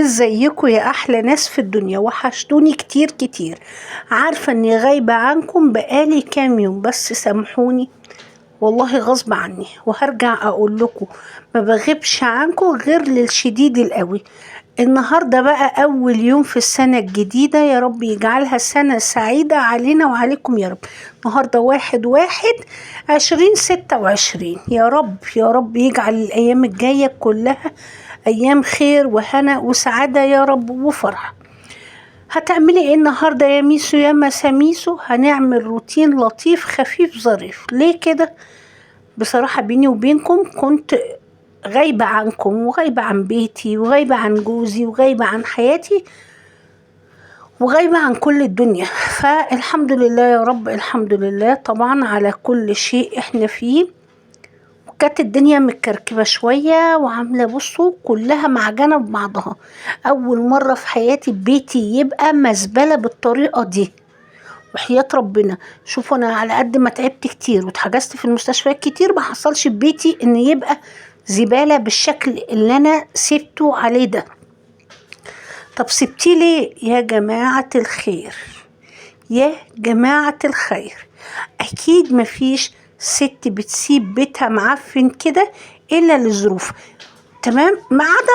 ازيكم يا احلى ناس في الدنيا؟ وحشتوني كتير كتير. عارفة اني غايبة عنكم بقالي كام يوم، بس سامحوني والله غصب عني، وهرجع اقول لكم ما بغيبش عنكم غير للشديد القوي. النهاردة بقى اول يوم في السنة الجديدة، يا رب يجعلها سنة سعيدة علينا وعليكم يا رب. النهاردة 1/1/2026. يا رب يا رب يجعل الايام الجاية كلها ايام خير وهنا وسعادة يا رب وفرح. هتعملي ايه النهارده يا ميسو يا مساميسو؟ هنعمل روتين لطيف خفيف ظريف. ليه كده؟ بصراحة بيني وبينكم كنت غايبة عنكم وغايبة عن بيتي وغايبة عن جوزي وغايبة عن حياتي وغايبة عن كل الدنيا. فالحمد لله يا رب، الحمد لله طبعا على كل شيء احنا فيه. كانت الدنيا متكركبة شوية وعاملة بصوا كلها معجنة ببعضها. أول مرة في حياتي بيتي يبقى مزبلة بالطريقة دي، وحياة ربنا. شوفوا أنا على قد ما تعبت كتير واتحجزت في المستشفيات كتير، ما حصلش في بيتي إن يبقى زبالة بالشكل اللي أنا سبته عليه ده. طب سبتيه ليه يا جماعة الخير؟ يا جماعة الخير، أكيد مفيش ست بتسيب بيتها معفن كده إلا لظروف، تمام؟ ما عدا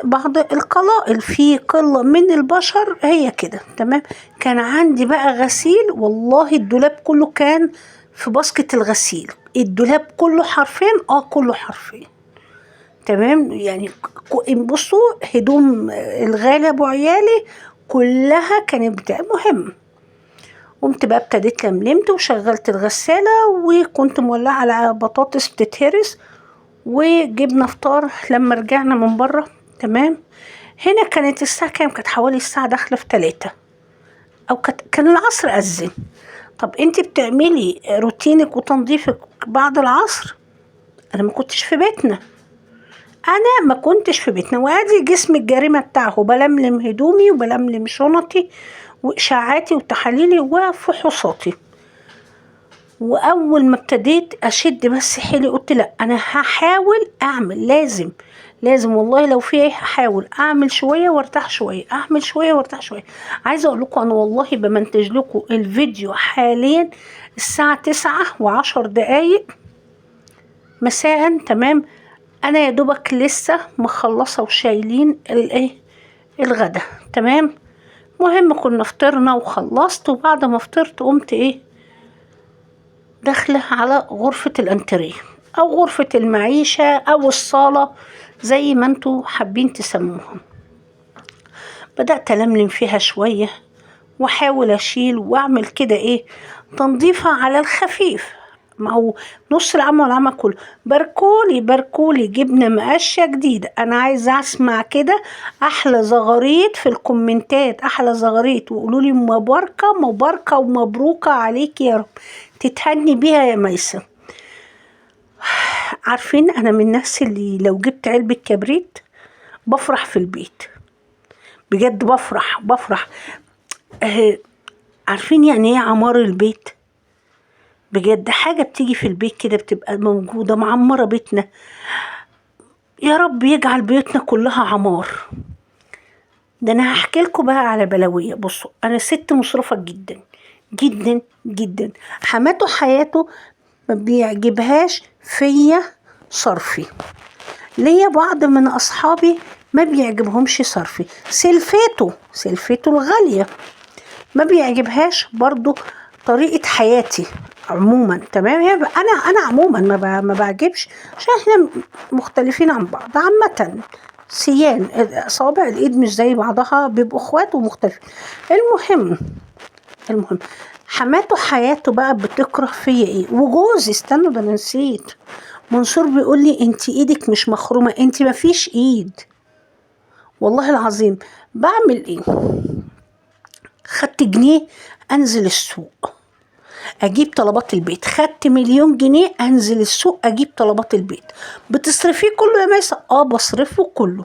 بعض القلائل، في قلة من البشر هي كده، تمام. كان عندي بقى غسيل، والله الدولاب كله كان في باسكت الغسيل، الدولاب كله حرفين، كله حرفين، تمام. يعني بصوا هدوم الغالي ابو عيالي كلها كانت بتاع مهم. قمت بقى ابتديت لملمت وشغلت الغسالة، وكنت مولعة على بطاطس بتتهرس وجبنا فطار لما رجعنا من بره، تمام. هنا كانت الساعة كام؟ كانت حوالي الساعة داخلة في 3 أو كان العصر أذن. طب انت بتعملي روتينك وتنظيفك بعد العصر؟ أنا ما كنتش في بيتنا، وادي جسم الجريمة بتاعه، بلملم هدومي وبلملم شنطي وإشاعاتي وتحاليلي وفحوصاتي. وأول ما ابتديت أشد بس حيلي قلت لا، أنا هحاول أعمل، لازم والله لو في ايه هحاول أعمل شوية وارتاح شوية، أعمل شوية وارتاح شوية. عايزة أقول لكم أنا والله بمنتج لكم الفيديو حاليا الساعة 9:10 مساء، تمام. أنا يا دوبك لسه مخلصة وشايلين الغدا، تمام. مهم كنا فطرنا وخلصت، وبعد ما فطرت قمت داخلة على غرفة الانتريه او غرفة المعيشة او الصالة زي ما انتوا حابين تسموها. بدأت ألملم فيها شوية واحاول اشيل واعمل كده تنظيفها على الخفيف. ما هو نص العمى والعمى كله. باركولي جبنة مقشة جديدة. انا عايزة اسمع كده احلى زغاريت في الكومنتات، احلى زغاريت، وقولولي مباركة ومبروكة عليك يا رب، تتهني بيها يا ميسة. عارفين انا من الناس اللي لو جبت علبة كبريت بفرح في البيت، بجد بفرح. عارفين يعني ايه عمار البيت؟ بجد حاجة بتيجي في البيت كده بتبقى موجودة معمرة بيتنا. يا رب يجعل بيوتنا كلها عمار. ده انا هحكي لكم بقى على بلاوية. بصوا انا ست مصرفة جدا جدا جدا. حماته حياته ما بيعجبهاش فيا صرفي. ليا بعض من اصحابي ما بيعجبهمش صرفي. سلفته الغالية ما بيعجبهاش برضو طريقة حياتي عموما، تمام. انا عموما ما بعجبش، عشان احنا مختلفين عن بعض عامة. سيان صوابع الايد مش زي بعضها، بيبقوا اخوات ومختلفين. المهم حماته حياته بقى بتكره فيا وجوزي. استنوا ده انا نسيت، منصور بيقول لي انت ايدك مش مخرومة، انت ما فيش ايد. والله العظيم بعمل خدت جنيه انزل السوق اجيب طلبات البيت، خدت 1,000,000 جنيه انزل السوق اجيب طلبات البيت. بتصرفيه كله يا ميسة؟ بصرفه كله.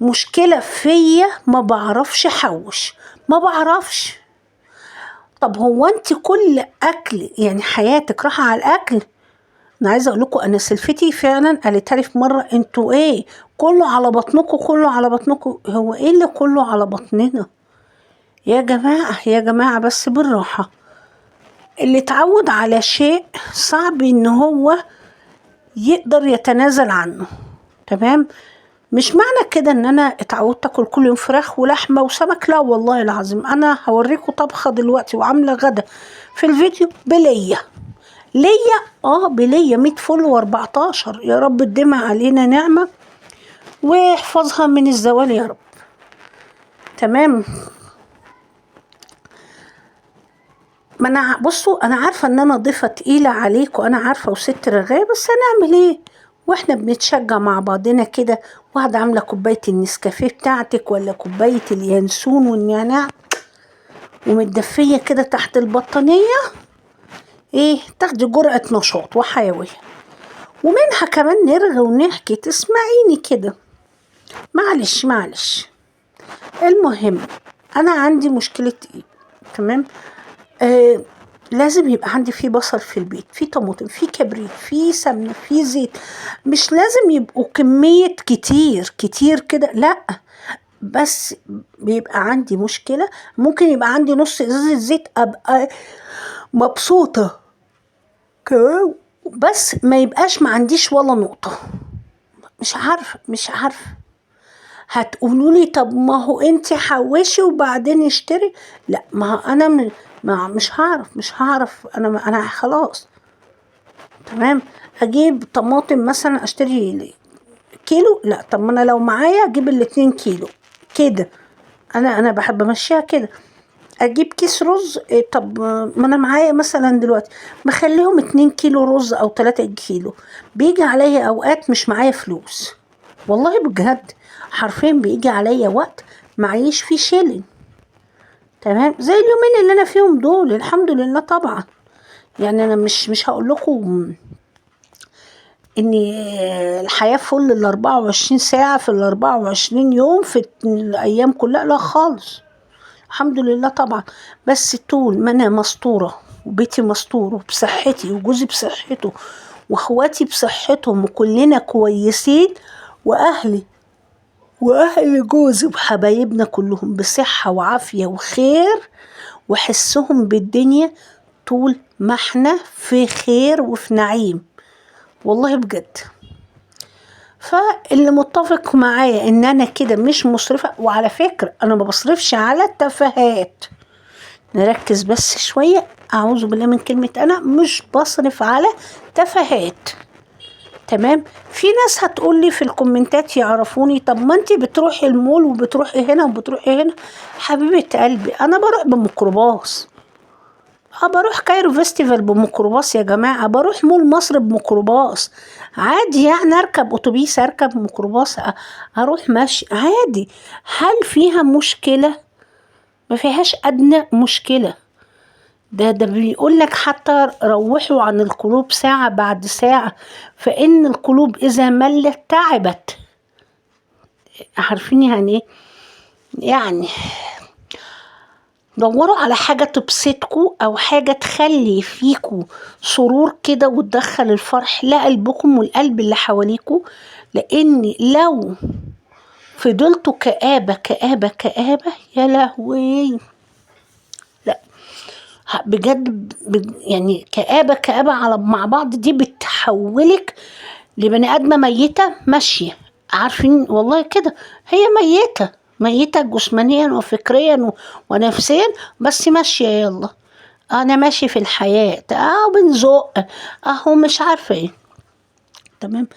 مشكلة فيا ما بعرفش احوش، ما بعرفش. طب هو انت كل اكل يعني حياتك راحة على الاكل؟ انا عايزه اقول لكم انا سلفتي فعلا قالتها لي في مره، انتوا كله على بطنكم، كله على بطنكم. هو ايه اللي كله على بطننا يا جماعة؟ يا جماعة بس بالراحة. اللي اتعود على شيء صعب ان هو يقدر يتنازل عنه. تمام؟ مش معنى كده ان انا اتعودت اكل كل يوم فراخ ولحمة وسمك، لا والله العظيم. انا هوريكم طبخة دلوقتي وعاملة غدا في الفيديو بلية. بلية 100 فل و14. يا رب تديم علينا نعمة واحفظها من الزوال يا رب. تمام؟ ما انا بصوا، انا عارفه ان انا ضيفه تقيله عليكم، انا عارفه وست رغايه، بس هنعمل ايه واحنا بنتشجع مع بعضنا كده. واحده عامله كوبايه النسكافيه بتاعتك ولا كوبايه اليانسون والنعناع ومتدفيه كده تحت البطانيه، ايه تاخدي جرعه نشاط وحيويه، ومنها كمان نرغي ونحكي تسمعيني كده. معلش معلش. المهم انا عندي مشكله ايه؟ تمام؟ لازم يبقى عندي فيه بصل في البيت، فيه طماطم، فيه كبريت، فيه سمنة، فيه زيت. مش لازم يبقوا كمية كتير كتير كده، لا. بس بيبقى عندي مشكلة، ممكن يبقى عندي نص ازازة زيت ابقى مبسوطة كمان، بس ما يبقاش ما عنديش ولا نقطة. مش عارفة. هتقولوا لي طب ما هو انت حوشي وبعدين اشتري. لا، ما هو انا مش هعرف. انا خلاص. تمام؟ اجيب طماطم مثلا اشتري كيلو، لا. طب ما انا لو معايا اجيب ال2 كيلو كده. انا بحب امشيها كده. اجيب كيس رز، طب ما انا معايا مثلا دلوقتي مخليهم 2 كيلو رز او 3 كيلو. بيجي عليا اوقات مش معايا فلوس، والله بجد. حرفيا بيجي عليا وقت معيش فيه شيلين. تمام؟ زي اليومين اللي انا فيهم دول، الحمد لله طبعا. يعني انا مش هقول لكم ان الحياة فل 24 ساعة في 24 يوم في الايام كلها، لا خالص. الحمد لله طبعا. بس طول ما انا مستورة وبيتي مستور وبصحتي وجوزي بصحته واخواتي بصحتهم وكلنا كويسين، واهل جوزي وحبايبنا كلهم بصحة وعافية وخير وحسهم بالدنيا، طول ما احنا في خير وفي نعيم، والله بجد. فاللي متفق معايا ان انا كده مش مصرفة. وعلى فكرة انا ما بصرفش على التفاهات، نركز بس شوية. اعوذ بالله من كلمة انا مش بصرف على تفاهات. تمام؟ في ناس هتقول لي في الكومنتات يعرفوني، طب ما انتي بتروحي المول وبتروحي هنا وبتروحي هنا. حبيبة قلبي انا بروح بميكروباص، بروح كايرو فيستيفال بميكروباص يا جماعة، بروح مول مصر بميكروباص عادي. يعني اركب اتوبيس، اركب ميكروباص، اروح ماشي عادي. هل فيها مشكلة؟ ما فيهاش ادنى مشكلة. ده بيقول لك حتى روحوا عن القلوب ساعة بعد ساعة، فإن القلوب إذا ملت تعبت. عارفين يعني ايه؟ يعني دوروا على حاجة تبسطكوا أو حاجة تخلي فيكوا سرور كده وتدخل الفرح لقلبكم والقلب اللي حواليكوا. لأن لو فضلتوا كآبة كآبة كآبة، يا لهوي، لا بجد يعني كآبة كآبة على مع بعض دي بتحولك لبني آدمة ميتة ماشية. عارفين والله كده، هي ميتة جسمانيا وفكريا ونفسيا، بس ماشية. يلا انا ماشي في الحياة بنزق اهو، مش عارفة ايه. تمام؟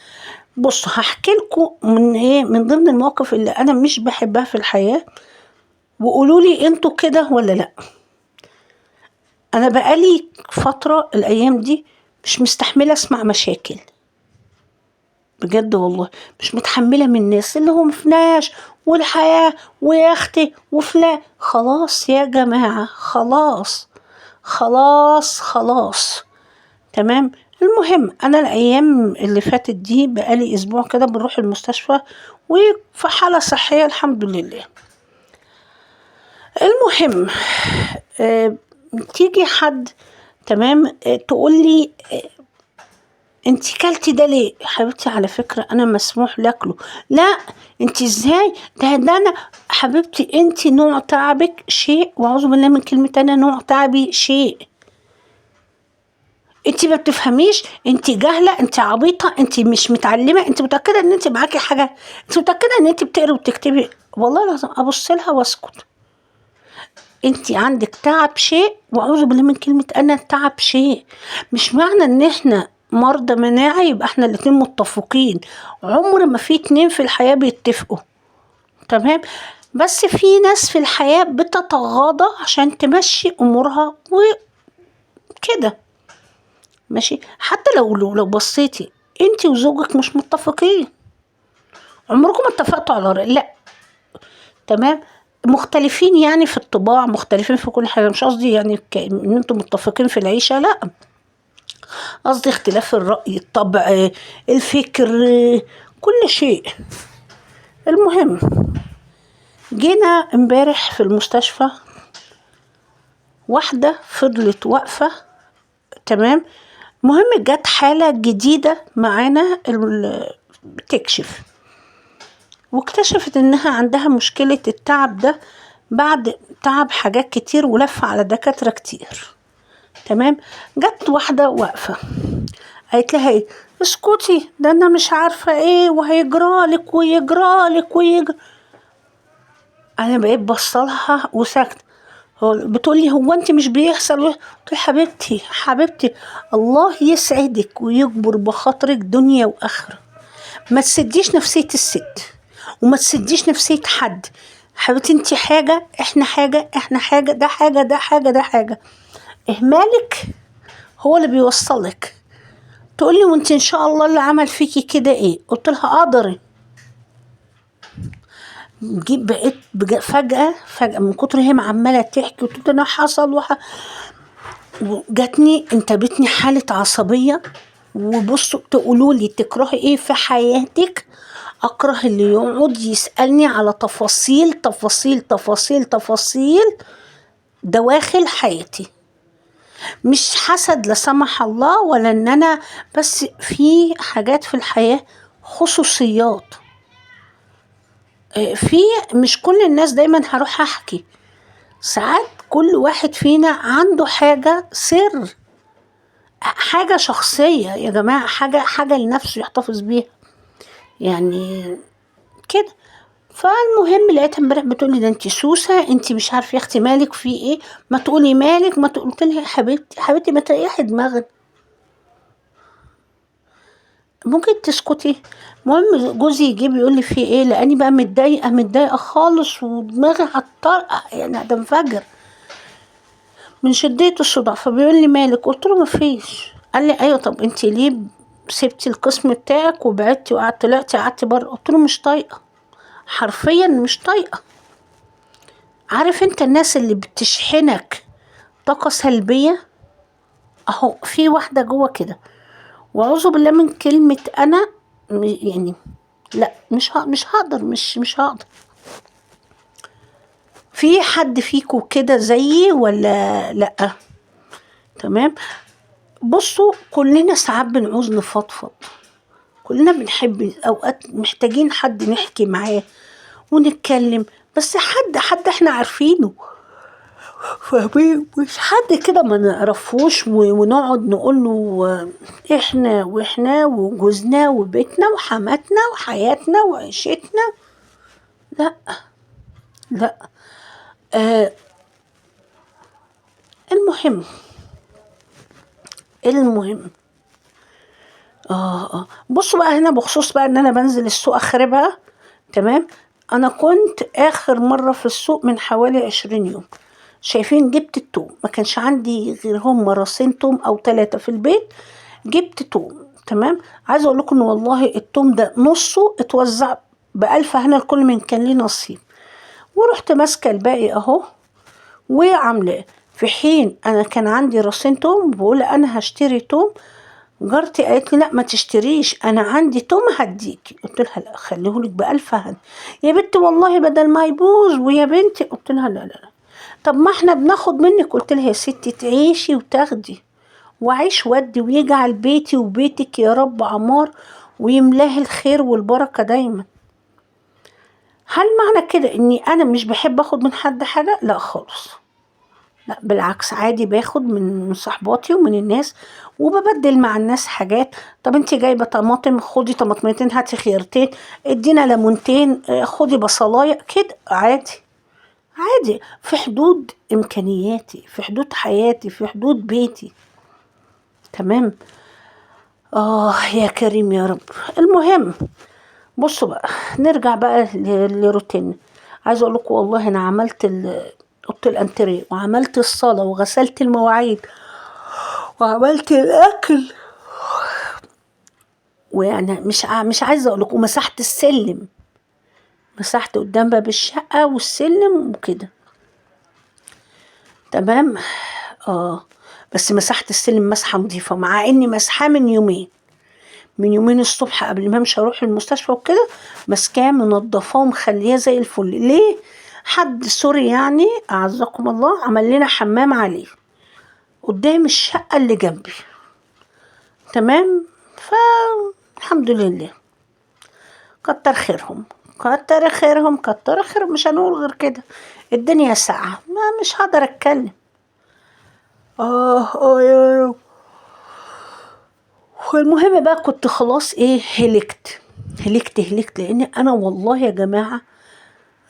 بصوا هحكي لكم من ايه، من ضمن المواقف اللي انا مش بحبها في الحياة، وقولوا لي انتوا كده ولا لا. انا بقالي فترة الايام دي مش مستحملة اسمع مشاكل، بجد والله. مش متحملة من الناس اللي هم فناش والحياة ويا اختي وفلان. خلاص يا جماعة، خلاص خلاص خلاص. تمام؟ المهم انا الايام اللي فاتت دي بقالي اسبوع كده بنروح المستشفى وفي حالة صحية الحمد لله. المهم تيجي حد، تمام، تقول لي انت كلتي ده ليه يا حبيبتي؟ على فكرة انا مسموح لاكله. لا، انت ازاي؟ ده انا حبيبتي، انت نوع تعبك شيء، واعوذ بالله من كلمة انا نوع تعبي شيء. انت ما بتفهميش، انت جاهلة، انت عبيطة، انت مش متعلمة، انت متأكدة ان انت معاكي حاجة؟ انت متأكدة ان انت بتقري وبتكتبي؟ والله لازم ابص لها واسكت. انت عندك تعب شيء، واعوذ بالله من كلمة انا تعب شيء. مش معنى ان احنا مرضى مناعة يبقى احنا الاتنين متفقين. عمر ما في اتنين في الحياة بيتفقوا. تمام. بس في ناس في الحياة بتتغاضى عشان تمشي امورها وكده. ماشي. حتى لو بصيتي انت وزوجك مش متفقين، عمركم ما اتفقتوا على رأي، لا. تمام. مختلفين يعني في الطباع، مختلفين في كل حاجة. مش قصدي يعني ان انتم متفقين في العيشة، لا. قصدي اختلاف الرأي، الطبع، الفكر، كل شيء. المهم، جينا امبارح في المستشفى، واحدة فضلت واقفة. تمام. مهم جت حالة جديدة معانا بتكشف، واكتشفت انها عندها مشكلة التعب ده بعد تعب حاجات كتير ولف على دكاترة كتير. تمام. جت واحدة واقفة قالت لها ايه؟ اسكتي، ده انا مش عارفة ايه، وهيجرالك ويجرالك انا بقيت بصلها وسكت. بتقولي هو انت مش بيحصل؟ قلت لها حبيبتي الله يسعدك ويكبر بخاطرك دنيا واخره. ما تسديش نفسية الست، وما تسديش نفسية حد. حبيبتي انت حاجة، احنا حاجة، احنا حاجة، ده حاجة، ده حاجة، ده حاجة. اهمالك هو اللي بيوصلك. تقولي وانت ان شاء الله اللي عمل فيكي كده ايه؟ قلت لها قدري. بقيت فجأة من كتر هي عمالة تحكي وتقول انا حصل وجاتني انتابتني حالة عصبية. وبصوا تقولوا لي تكرهي ايه في حياتك؟ اكره اللي يقعد يسألني على تفاصيل تفاصيل تفاصيل تفاصيل دواخل حياتي. مش حسد لا سمح الله، ولا ان انا، بس في حاجات في الحياة خصوصيات. في مش كل الناس دايما هروح احكي. ساعات كل واحد فينا عنده حاجة سر، حاجة شخصية يا جماعة، حاجة لنفسه يحتفظ بيها يعني كده. فالمهم لقيتها امبارح بتقولي ده انت سوسة، انت مش عارفه يا اختي مالك في ايه، ما تقولي مالك، ما قلت لها يا حبيبتي ما تريحي دماغك، ممكن تسكتي. المهم جوزي يجي بيقول لي في ايه، لاني بقى متضايقه خالص ودماغي هتطرقع يعني هتنفجر من شديه الصداع. فبيقول لي مالك؟ قلت له ما فيش. قال لي ايوه، طب انت ليه سبتي القسم بتاعك وبعدتي قعدتي بره؟ قلت له مش طايقه، حرفيا مش طايقه. عارف انت الناس اللي بتشحنك طاقة سلبية؟ اهو في واحدة جوه كده، واعوذ بالله من كلمة انا يعني لا، مش هقدر، مش هقدر. في حد فيكو كده زيي ولا لا؟ تمام. بصوا كلنا ساعات بنعوز نفضفض، كلنا بنحب اوقات محتاجين حد نحكي معاه ونتكلم، بس حد احنا عارفينه، فاهمين؟ مش حد كده ما نعرفوش ونقعد نقول له احنا وجوزنا وبيتنا وحماتنا وحياتنا وعيشتنا. لا لا. آه. المهم بصوا بقى هنا بخصوص بقى ان انا بنزل السوق اخربها. تمام. انا كنت اخر مرة في السوق من حوالي 20 يوم. شايفين؟ جبت التوم، ما كانش عندي غير هم راسين توم او 3 في البيت. جبت توم. تمام. عايزه اقول لكم ان والله التوم ده نصه اتوزع بألف هنا، الكل من كان ليه نصيب. ورحت ماسكه الباقي اهو وعاملاه. في حين انا كان عندي راسين توم، بقول انا هشتري توم. جارتي قالت لي لا ما تشتريش، انا عندي توم هديكي. قلت لها لا، خليهولك بألف هنا يا بنتي، والله بدل ما يبوظ. ويا بنتي قلت لها لا لا لا، طب ما احنا بناخد منك. قلت لها يا ستي تعيشي وتاخدي، وعيش ودي، ويجعل بيتي وبيتك يا رب عمار، ويملاه الخير والبركة دايما. هل معنى كده اني انا مش بحب اخد من حد حاجة؟ لا خالص، لا بالعكس، عادي باخد من صحباتي ومن الناس، وببدل مع الناس حاجات. طب انت جايبه طماطم، خدي طماطمتين، هاتي خيارتين، ادينا ليمونتين، خدي بصلايه كده، عادي. عادي في حدود امكانياتي، في حدود حياتي، في حدود بيتي. تمام. يا كريم يا رب. المهم، بصوا بقى، نرجع بقى لروتين. عايزه اقول لكم والله انا عملت اوضه الانتريه، وعملت الصاله، وغسلت المواعين، وعملت الاكل، ويعني مش عايزه اقول لكم، ومسحت السلم، مسحت قدام باب الشقه والسلم وكده. تمام. بس مسحت السلم مسحه نظيفه، مع اني مسحاه من يومين الصبح قبل ما امشي اروح المستشفى وكده، ماسكاه منضفاه ومخليه زي الفل. ليه؟ حد سوري يعني اعزكم الله عمل لنا حمام عليه قدام الشقه اللي جنبي. تمام. فالحمد لله، كتر خيرهم، كتر خيرهم، كتر خيرهم، مش هنقول غير كده. الدنيا ساعة، ما مش هقدر اتكلم. يا رب. والمهم بقى، كنت خلاص هلكت لان انا والله يا جماعة،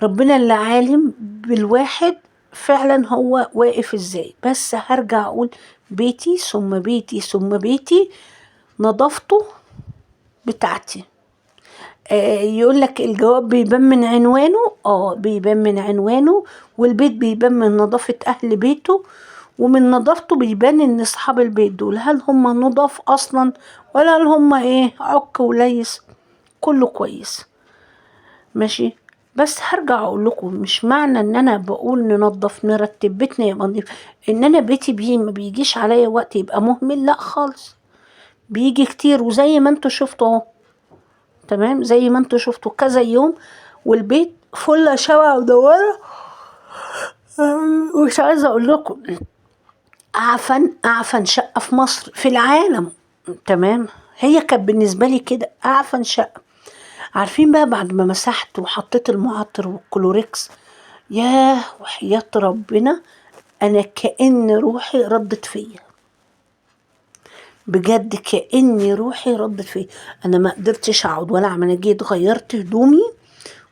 ربنا اللي عالم بالواحد فعلا هو واقف ازاي. بس هرجع اقول، بيتي ثم بيتي ثم بيتي، نظافته بتاعتي. يقول لك الجواب بيبان من عنوانه. بيبان من عنوانه، والبيت بيبان من نظافة أهل بيته، ومن نظافته بيبان ان اصحاب البيت دول هل هم نضاف اصلا، ولا هل هم عك وليس. كله كويس ماشي. بس هرجع اقول لكم، مش معنى ان انا بقول ننظف نرتب بيتنا يبقى نضيف، ان انا بيتي ما بيجيش عليا وقت يبقى مهمل، لا خالص، بيجي كتير. وزي ما انتوا شفتوا اهو، تمام، زي ما انتوا شفتوا كذا يوم والبيت فل شمعة مدورة. مش عايزة اقول لكم، اعفن شقة في مصر، في العالم. تمام. هي كانت بالنسبة لي كده اعفن شقة. عارفين بقى، بعد ما مسحت وحطيت المعطر والكلوريكس، ياه وحياة ربنا، انا كأن روحي ردت فيا، بجد كأني روحي ردت فيا. انا ما قدرتش اقعد ولا اعمل. انا جيت غيرت هدومي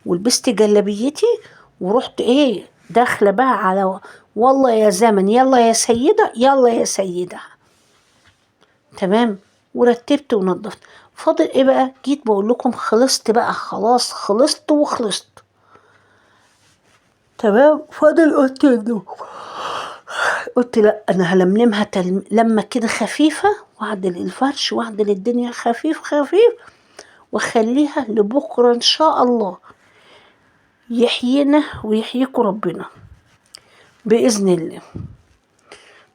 ولبست جلابيتي، ورحت داخله بقى على والله يا زمن، يلا يا سيده، يلا يا سيده. تمام. ورتبت ونظفت. فاضل بقى، جيت بقول لكم خلصت بقى، خلاص خلصت وخلصت. تمام. فاضل اوضه النوم. قلت لا، انا هلملمها لما كده خفيفه، واعدل الفرش واعدل الدنيا خفيف خفيف، واخليها لبكره ان شاء الله. يحيينا ويحييكوا ربنا بإذن الله.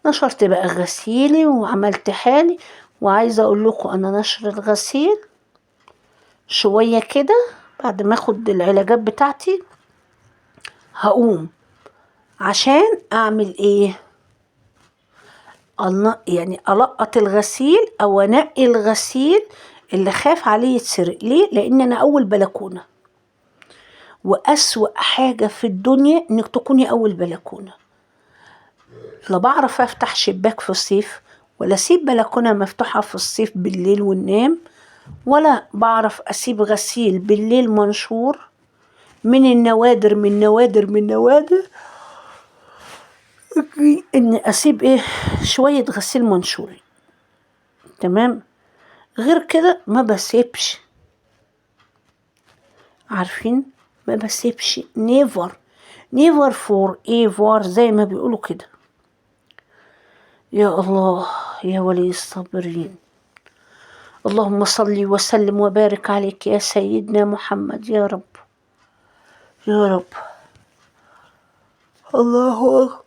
نشرت بقى غسيلي وعملت حالي. وعايزة اقول لكم، انا نشر الغسيل شوية كده، بعد ما اخد العلاجات بتاعتي هقوم عشان اعمل يعني القط الغسيل او انقي الغسيل اللي خاف عليه يتسرق. ليه؟ لان انا اول بلكونة، واسوأ حاجة في الدنيا انك تكوني اول بلكونة. لا بعرف افتح شباك في الصيف، ولا اسيب بلكونه مفتوحه في الصيف بالليل وننام، ولا بعرف اسيب غسيل بالليل منشور. من النوادر من نوادر من نوادر ان اسيب شويه غسيل منشوري. تمام. غير كده ما بسيبش. عارفين، ما بسيبش. never forever زي ما بيقولوا كده. يا الله يا ولي الصابرين. اللهم صل وسلم وبارك عليك يا سيدنا محمد، يا رب يا رب. الله أكبر.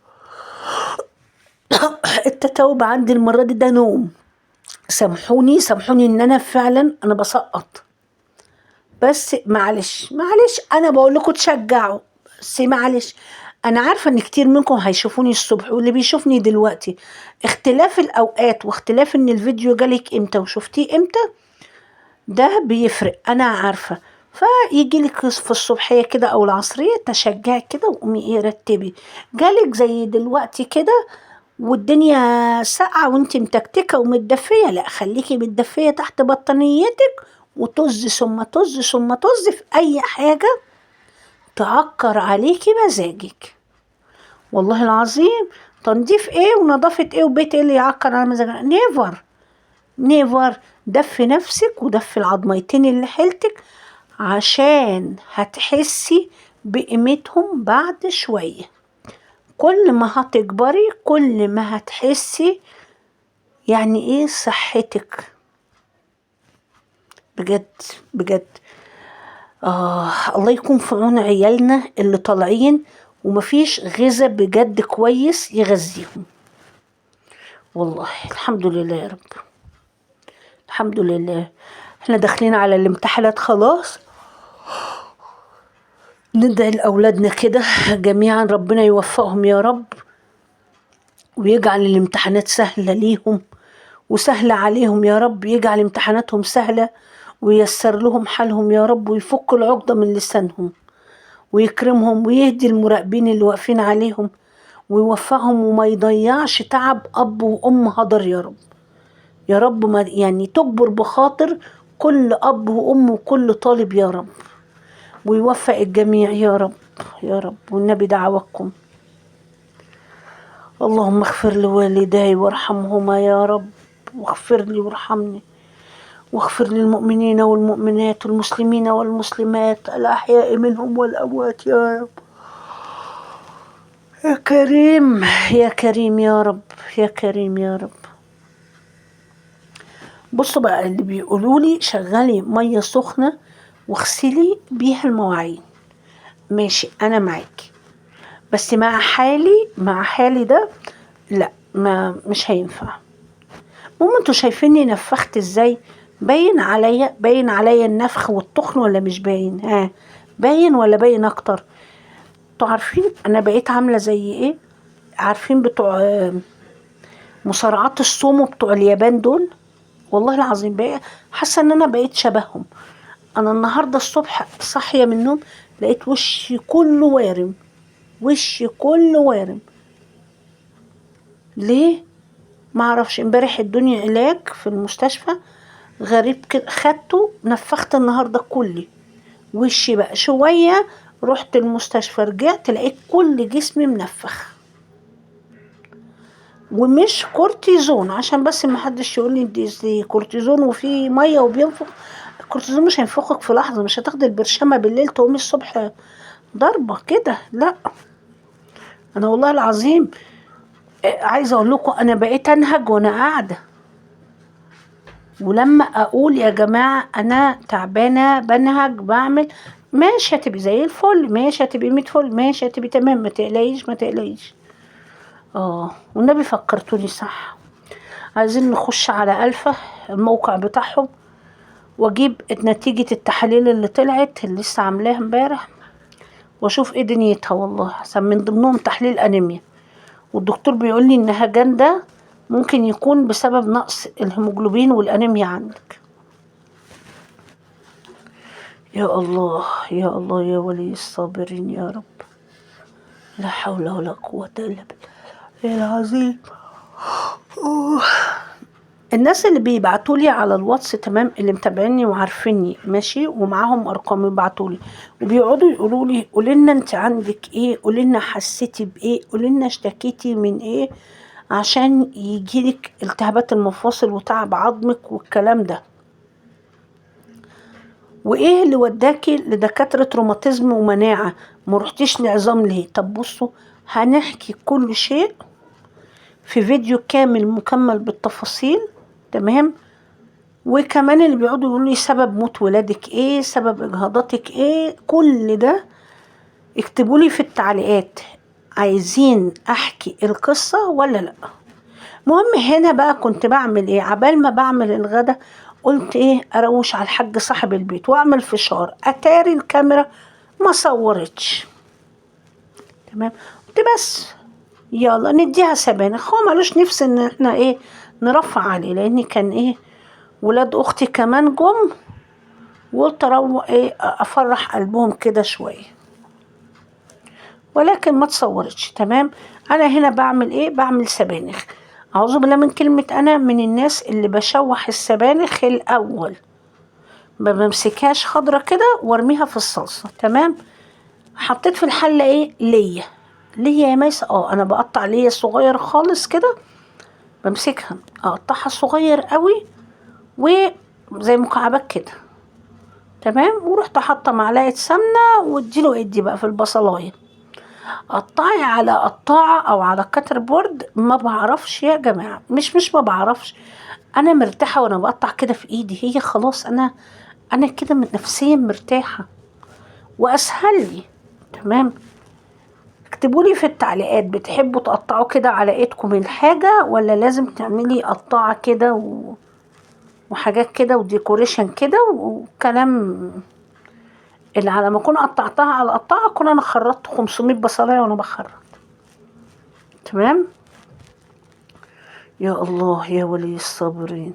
التتوبة عندي المرة دي ده نوم. سامحوني ان انا فعلا انا بسقط، بس معلش انا بقول لكم تشجعوا، بس معلش انا عارفة ان كتير منكم هيشوفوني الصبح واللي بيشوفني دلوقتي، اختلاف الاوقات واختلاف ان الفيديو جالك امتى وشفتيه امتى ده بيفرق، انا عارفة. فيجي لك في الصبحية كده او العصرية تشجعك كده وقومي ايه رتبي. جالك زي دلوقتي كده والدنيا ساقعة وانت متكتكة ومتدفية، لا خليكي متدفية تحت بطانيتك وطز ثم طز ثم طز في اي حاجة تعكر عليكي مزاجك. والله العظيم تنظيف ايه ونظافة ايه وبيت ايه اللي يعكر على مزاجك؟ نيفر نيفر. دفي نفسك ودفي العضميتين اللي حيلتك عشان هتحسي بقيمتهم بعد شوية. كل ما هتكبري كل ما هتحسي يعني ايه صحتك بجد بجد. الله يكون في عون عيالنا اللي طالعين ومفيش غذاء بجد كويس يغذيهم. والله الحمد لله يا رب، الحمد لله. احنا داخلين على الامتحانات خلاص، ندعي لأولادنا كده جميعا ربنا يوفقهم يا رب ويجعل الامتحانات سهلة ليهم وسهلة عليهم يا رب، يجعل امتحاناتهم سهلة وييسر لهم حالهم يا رب ويفك العقدة من لسانهم ويكرمهم ويهدي المراقبين اللي واقفين عليهم ويوفقهم وما يضيعش تعب أب وأم هدر يا رب. يا رب ما يعني تجبر بخاطر كل أب وأم وكل طالب يا رب ويوفق الجميع يا رب يا رب. والنبي دعوكم. اللهم اغفر لوالداي وارحمهما يا رب واغفر لي وارحمني واغفر للمؤمنين والمؤمنات والمسلمين والمسلمات الأحياء منهم والأموات يا رب. يا كريم يا كريم يا رب يا كريم يا رب. بصوا بقى اللي بيقولوا لي شغلي مية سخنة واغسلي بيها المواعين، ماشي أنا معاكي، بس مع حالي ده لا ما مش هينفع. انتوا شايفيني نفخت ازاي؟ باين عليا النفخ والتخن ولا مش باين؟ ها باين ولا باين اكتر؟ انتوا عارفين انا بقيت عامله زي ايه؟ عارفين بتوع مصارعات السومو بتوع اليابان دول؟ والله العظيم بقى حاسه ان انا بقيت شبههم. انا النهارده الصبح صاحيه من النوم لقيت وشي كله وارم، وشي كله وارم. ليه؟ ما اعرفش. امبارح ادوني علاج في المستشفى غريب كده خدته نفخت النهارده كلي وشي بقى شويه. رحت المستشفى رجعت لقيت كل جسمي منفخ. ومش كورتيزون عشان بس ما حدش يقول لي دي كورتيزون وفي ميه وبينفخ. الكورتيزون مش هينفخك في لحظه، مش هتاخدي البرشامه بالليل تقومي الصبح ضربه كده، لا. انا والله العظيم عايزه اقول لكم انا بقيت انهج وانا قاعده، ولما اقول يا جماعه انا تعبانه بنهج بعمل ماشي هتبقي زي الفل، ماشي هتبقي 100 فل، ماشي هتبقي تمام، ما تقلقيش ما تقلقيش. والنبي فكرتوني صح. عايزين نخش على ألفا الموقع بتاعهم واجيب نتيجة التحاليل اللي طلعت اللي لسه عاملاها امبارح واشوف ايه دنيتها. والله عشان من ضمنهم تحليل انيميا، والدكتور بيقول لي النهجان ده ممكن يكون بسبب نقص الهيموجلوبين والانيميا عندك. يا الله يا الله يا ولي الصابرين يا رب. لا حول ولا قوة الا بالله العظيم. الناس اللي بيبعتولي على الواتس تمام اللي متابعيني وعارفيني ماشي ومعاهم ارقام يبعتولي وبيقعدوا يقولوا لي قولي لنا انت عندك ايه، قولي لنا حسيتي بايه، قولي لنا اشتكيتي من ايه عشان يجيلك التهابات المفاصل وتعب عظمك والكلام ده، وايه اللي وداكي لدكاترة روماتيزم ومناعة ما رحتيش لعظام ليه. طب بصوا هنحكي كل شيء في فيديو كامل مكمل بالتفاصيل تمام. وكمان اللي بيقعدوا يقولوا لي سبب موت ولادك ايه، سبب اجهاضاتك ايه، كل ده اكتبوا لي في التعليقات عايزين احكي القصة ولا لا. مهم هنا بقى كنت بعمل ايه عبال ما بعمل الغدا، قلت ايه اروش على الحاج صاحب البيت واعمل فشار. اتاري الكاميرا ما صورتش، تمام. قلت بس يلا نديها سبانخ. هو مالوش نفس ان احنا ايه نرفع عليه، لاني كان ايه ولاد اختي كمان جم، وقلت اروح ايه افرح قلبهم كده شويه، ولكن ما تصورتش. تمام. انا هنا بعمل ايه؟ بعمل سبانخ. اعوذ بالله من كلمه، انا من الناس اللي بشوح السبانخ الاول، ما بمسكهاش خضرة كده وارميها في الصلصه. تمام. حطيت في الحله ايه؟ ليا يا ميس. انا بقطع ليا صغير خالص كده، بمسكها اقطعها صغير قوي وزي مكعبات كده. تمام. ورحت حاطه معلقه سمنه واديله ادي بقى في البصلايه. قطعي على قطاعه او على كتر بورد، ما بعرفش يا جماعه، مش ما بعرفش، انا مرتاحه وانا بقطع كده في ايدي. هي خلاص انا كده نفسيا مرتاحه واسهل لي. تمام. اكتبوا لي في التعليقات، بتحبوا تقطعوا كده على ايدكم الحاجه، ولا لازم تعملي قطاعه كده وحاجات كده وديكوريشن كده وكلام، اللي على ما اكون قطعتها على قطاعه اكون انا خرطت 500 بصلايه وانا بخرط. تمام. يا الله يا ولي الصابرين.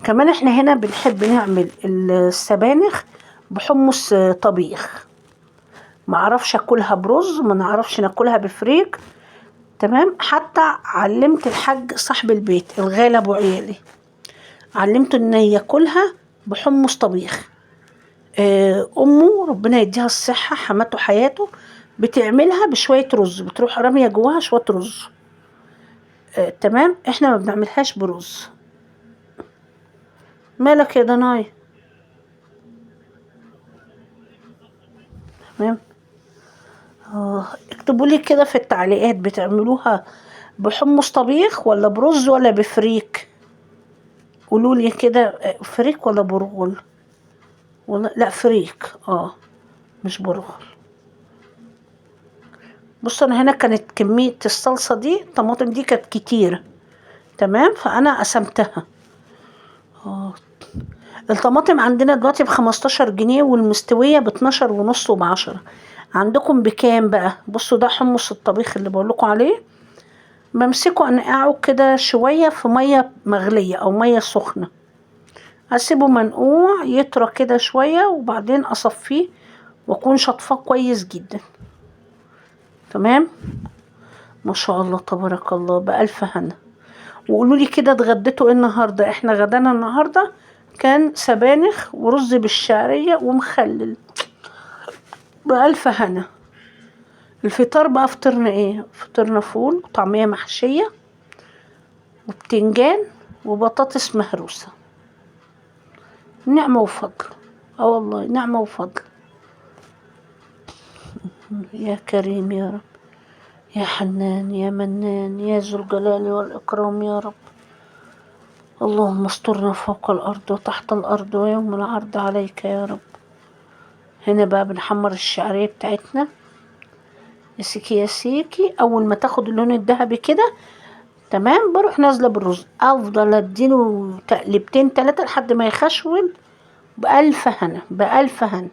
كمان احنا هنا بنحب نعمل السبانخ بحمص طبيخ. ما اعرفش اكلها برز، ما نعرفش ناكلها بفريك. تمام. حتى علمت الحاج صاحب البيت الغالي ابو عيالي، علمته ان ياكلها بحمص طبيخ. امه ربنا يديها الصحه، حماته حياته، بتعملها بشويه رز، بتروح راميه جواها شويه رز. تمام. احنا ما بنعملهاش برز. مالك يا ضناي؟ تمام. اكتبوا لي كده في التعليقات، بتعملوها بحمص طبيخ ولا برز ولا بفريك؟ قولوا لي كده. فريك ولا برغل؟ ولا لا فريك، مش برغل. بص انا هنا كانت كمية الصلصة دي، الطماطم دي كانت كتيرة. تمام. فانا قسمتها. الطماطم عندنا دلوقتي ب15 جنيه، والمستوية ب12 ونص وب10. عندكم بكام بقى؟ بصوا ده حمص الطبيخ اللي بقولكوا عليه. بمسكه انقعه كده شوية في مية مغلية او مية سخنة، اسيبه منقوع يطرى كده شوية، وبعدين اصفيه واكون شطفاه كويس جدا. تمام. ما شاء الله تبارك الله، بألف هنا. وقولوا لي كده اتغديتوا ايه النهارده؟ احنا غدانا النهارده كان سبانخ ورز بالشعرية ومخلل، بألف هنا. الفطار بقى فطرنا ايه؟ فطرنا فول وطعمية محشية وبتنجان وبطاطس مهروسة. نعمة وفضل. والله نعمة وفضل. يا كريم يا رب، يا حنان يا منان يا ذو الجلال والإكرام يا رب. اللهم استرنا فوق الأرض وتحت الأرض ويوم العرض عليك يا رب. هنا بقى بنحمر الشعرية بتاعتنا يا سيكي يا سيكي. أول ما تاخد اللون الذهبي كده، تمام، بروح نازلة بالرز، أفضل أديله تقلبتين 3 لحد ما يخشول. بألف هنا بألف هنا.